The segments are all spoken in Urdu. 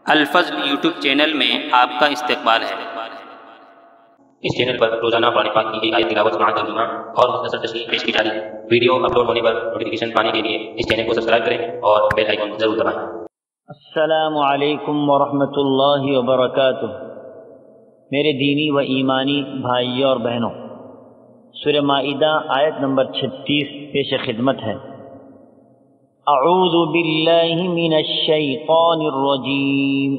الفضل یوٹیوب چینل میں آپ کا استقبال ہے۔ اس چینل پر روزانہ قرآن پاک کی ایک آیت تلاوت سماعت ترجمہ اور مختصر تشریح پیش کی جا رہی ہے۔ ویڈیو اپلوڈ ہونے پر نوٹیفیکیشن پانے کے لیے اس چینل کو سبسکرائب کریں اور بیل آئیکن ضرور دبائیں۔ السلام علیکم ورحمۃ اللہ وبرکاتہ۔ میرے دینی و ایمانی بھائیوں اور بہنوں، سورہ مائدہ آیت نمبر 36 پیش خدمت ہے۔ اعوذ باللہ من الشیطان الرجیم۔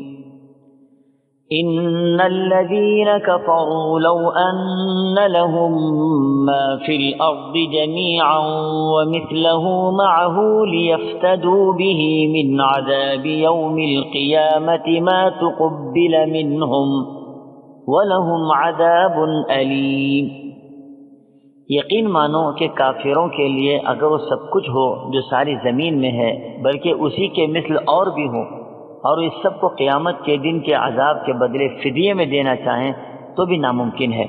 ان الذین کفروا لو ان لهم ما فی الارض جميعا ومثله معه لیفتدوا به من عذاب یوم القیامة ما تقبل منهم وَلَهُمْ عَذَابٌ أَلِيمٌ۔ یقین مانو کہ کافروں کے لیے اگر وہ سب کچھ ہو جو ساری زمین میں ہے بلکہ اسی کے مثل اور بھی ہو، اور اس سب کو قیامت کے دن کے عذاب کے بدلے فدیے میں دینا چاہیں تو بھی ناممکن ہے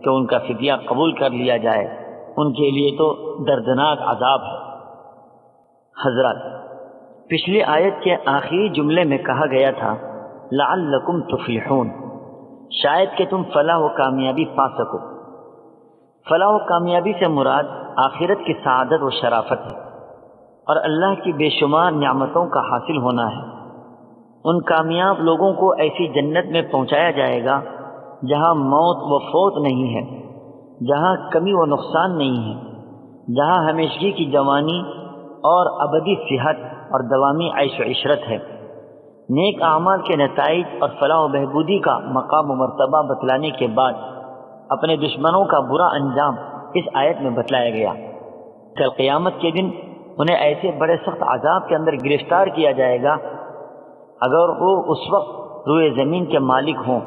کہ ان کا فدیہ قبول کر لیا جائے۔ ان کے لیے تو دردناک عذاب ہے۔ حضرات، پچھلی آیت کے آخری جملے میں کہا گیا تھا لعلکم تفلحون، شاید کہ تم فلاح و کامیابی پا سکو۔ فلاح و کامیابی سے مراد آخرت کی سعادت و شرافت ہے، اور اللہ کی بے شمار نعمتوں کا حاصل ہونا ہے۔ ان کامیاب لوگوں کو ایسی جنت میں پہنچایا جائے گا جہاں موت و فوت نہیں ہے، جہاں کمی و نقصان نہیں ہے، جہاں ہمیشگی کی جوانی اور ابدی صحت اور دوامی عیش و عشرت ہے۔ نیک اعمال کے نتائج اور فلاح و بہبودی کا مقام و مرتبہ بتلانے کے بعد اپنے دشمنوں کا برا انجام اس آیت میں بتلایا گیا۔ کل قیامت کے دن انہیں ایسے بڑے سخت عذاب کے اندر گرفتار کیا جائے گا، اگر وہ اس وقت روئے زمین کے مالک ہوں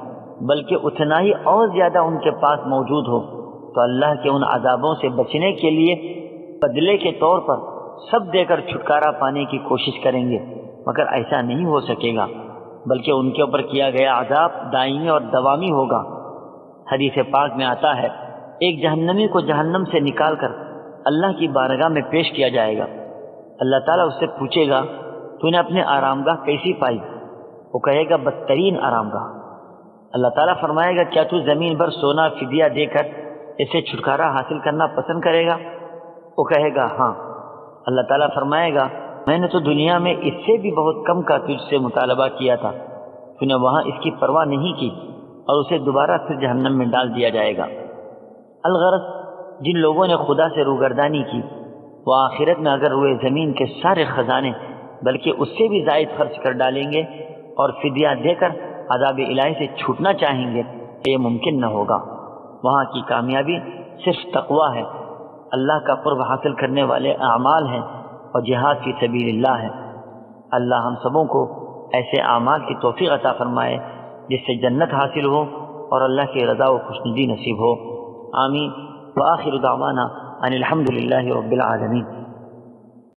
بلکہ اتنا ہی اور زیادہ ان کے پاس موجود ہو، تو اللہ کے ان عذابوں سے بچنے کے لیے بدلے کے طور پر سب دے کر چھٹکارا پانے کی کوشش کریں گے، مگر ایسا نہیں ہو سکے گا، بلکہ ان کے اوپر کیا گیا عذاب دائمی اور دوامی ہوگا۔ حدیث پاک میں آتا ہے ایک جہنمی کو جہنم سے نکال کر اللہ کی بارگاہ میں پیش کیا جائے گا۔ اللہ تعالیٰ اس سے پوچھے گا تو نے اپنے آرام گاہ کیسی پائی؟ وہ کہے گا بدترین آرام گاہ۔ اللہ تعالیٰ فرمائے گا کیا تو زمین بھر سونا فدیہ دے کر اسے چھٹکارا حاصل کرنا پسند کرے گا؟ وہ کہے گا ہاں۔ اللہ تعالیٰ فرمائے گا میں نے تو دنیا میں اس سے بھی بہت کم کا تجھ سے مطالبہ کیا تھا، تو نے وہاں اس کی پرواہ نہیں کی، اور اسے دوبارہ پھر جہنم میں ڈال دیا جائے گا۔ الغرض جن لوگوں نے خدا سے روگردانی کی وہ آخرت میں اگر روئے زمین کے سارے خزانے بلکہ اس سے بھی زائد خرچ کر ڈالیں گے اور فدیہ دے کر عذاب الہی سے چھوٹنا چاہیں گے تو یہ ممکن نہ ہوگا۔ وہاں کی کامیابی صرف تقویٰ ہے، اللہ کا قرب حاصل کرنے والے اعمال ہیں اور جہاد فی سبیل اللہ ہے۔ اللہ ہم سبوں کو ایسے اعمال کی توفیق عطا فرمائے جس سے جنت حاصل ہو اور اللہ کی رضا و خوشنودی نصیب ہو۔ آمین۔ وآخر دعوانا ان الحمد للہ رب العالمین۔